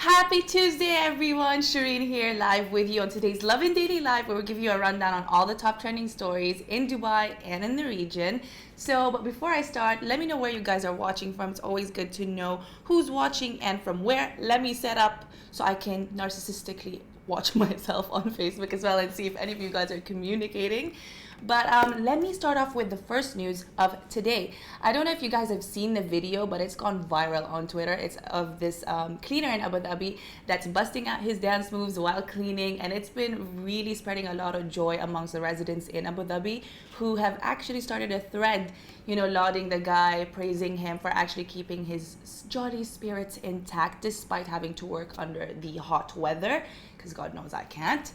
Happy Tuesday, everyone. Shireen here, live with you on today's Lovin Daily Live, where we'll give you a rundown on all the top trending stories in Dubai and in the region. But before I start, let me know where you guys are watching from. It's always good to know who's watching and from where. Let me set up so I can narcissistically watch myself on Facebook as well and see if any of you guys are communicating. But let me start off with the first news of today. I don't know if you guys have seen the video, but it's gone viral on Twitter. It's of this cleaner in Abu Dhabi that's busting out his dance moves while cleaning, and it's been really spreading a lot of joy amongst the residents in Abu Dhabi, who have actually started a thread, lauding the guy, praising him for actually keeping his jolly spirits intact despite having to work under the hot weather, because God knows I can't.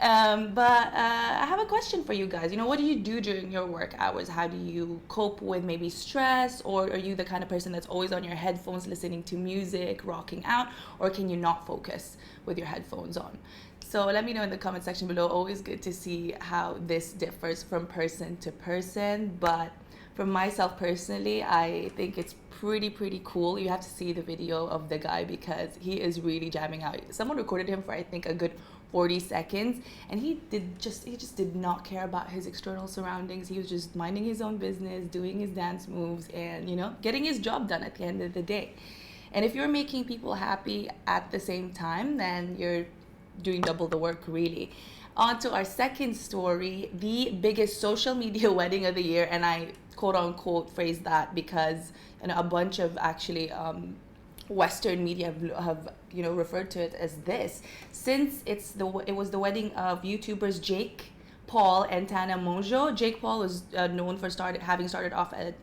I have a question for you guys. What do you do during your work hours? How do you cope with maybe stress? Or are you the kind of person that's always on your headphones listening to music, rocking out? Or can you not focus with your headphones on? So let me know in the comment section below. Always good to see how this differs from person to person. But for myself personally, I think it's pretty cool. You have to see the video of the guy because he is really jamming out. Someone recorded him for I think a good 40 seconds, and he just did not care about his external surroundings. He was just minding his own business, doing his dance moves, and getting his job done at the end of the day. And if you're making people happy at the same time, then you're doing double the work, really. On to our second story, the biggest social media wedding of the year, and I quote unquote phrase that because a bunch of actually Western media have referred to it as this, since it was the wedding of YouTubers Jake Paul and Tana. Jake Paul was known for having started off at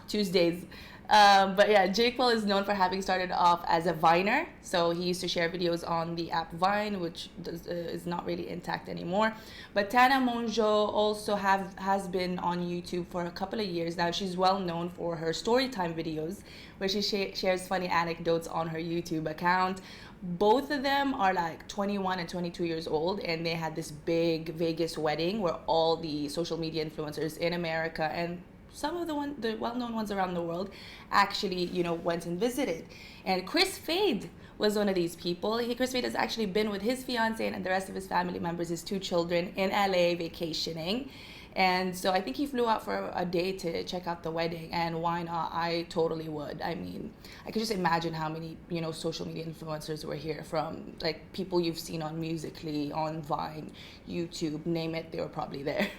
Tuesdays. But yeah, Jake Paul is known for having started off as a Viner. So he used to share videos on the app Vine, which is not really intact anymore. But Tana Monjo also has been on YouTube for a couple of years now. She's well known for her storytime videos, where she shares funny anecdotes on her YouTube account. Both of them are like 21 and 22 years old, and they had this big Vegas wedding where all the social media influencers in America and some of the well-known ones around the world actually went and visited. And Chris Fade was one of these people. Chris Fade has actually been with his fiance and the rest of his family members, his two children, in LA vacationing. And so I think he flew out for a day to check out the wedding, and why not? I totally would. I mean, I could just imagine how many social media influencers were here, from like people you've seen on Musical.ly, on Vine, YouTube, name it, they were probably there.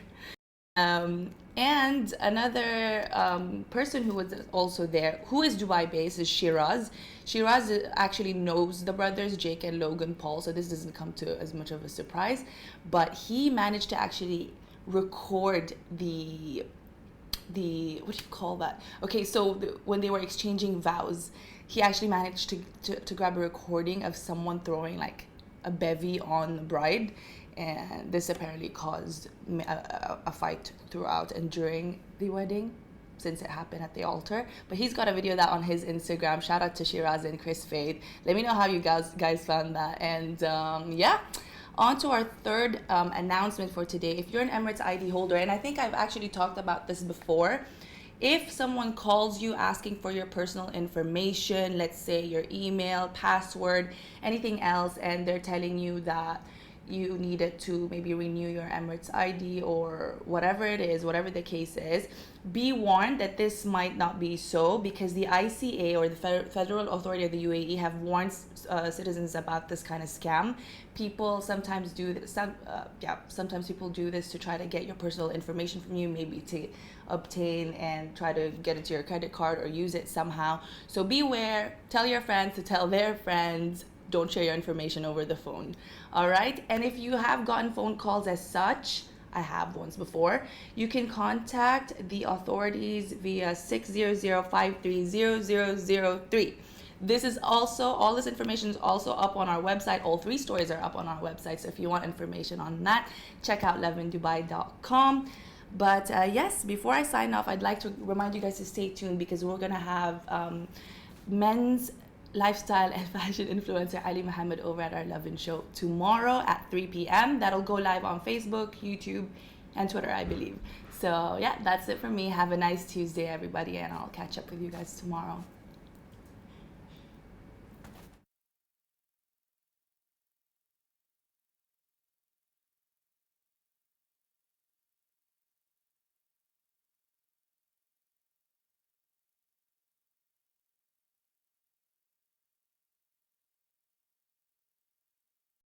And another person who was also there, who is Dubai based, is Shiraz. Shiraz actually knows the brothers Jake and Logan Paul, so this doesn't come to as much of a surprise. But he managed to actually record the what do you call that? Okay, so when they were exchanging vows, he actually managed to grab a recording of someone throwing like a bevy on the bride. And this apparently caused a fight throughout and during the wedding, since it happened at the altar. But he's got a video of that on his Instagram. Shout out to Shiraz and Chris Fade. Let me know how you guys found that. And yeah, on to our third announcement for today. If you're an Emirates ID holder, and I think I've actually talked about this before, if someone calls you asking for your personal information, let's say your email, password, anything else, and they're telling you that you needed to maybe renew your Emirates ID or whatever it is, whatever the case is, be warned that this might not be so, because the ICA, or the Federal Authority of the UAE, have warned citizens about this kind of scam. People sometimes do this. Sometimes people do this to try to get your personal information from you, maybe to obtain and try to get it to your credit card or use it somehow. So beware. Tell your friends to tell their friends. Don't share your information over the phone. All right. And if you have gotten phone calls as such, I have once before, you can contact the authorities via 600-530-003. This is also, all this information is also up on our website. All three stories are up on our website. So if you want information on that, check out lovindubai.com. But yes, before I sign off, I'd like to remind you guys to stay tuned, because we're going to have men's lifestyle and fashion influencer Ali Mohammed over at our Lovin Show tomorrow at 3 p.m. That'll go live on Facebook, YouTube, and Twitter, I believe. So yeah, that's it for me. Have a nice Tuesday, everybody, and I'll catch up with you guys tomorrow.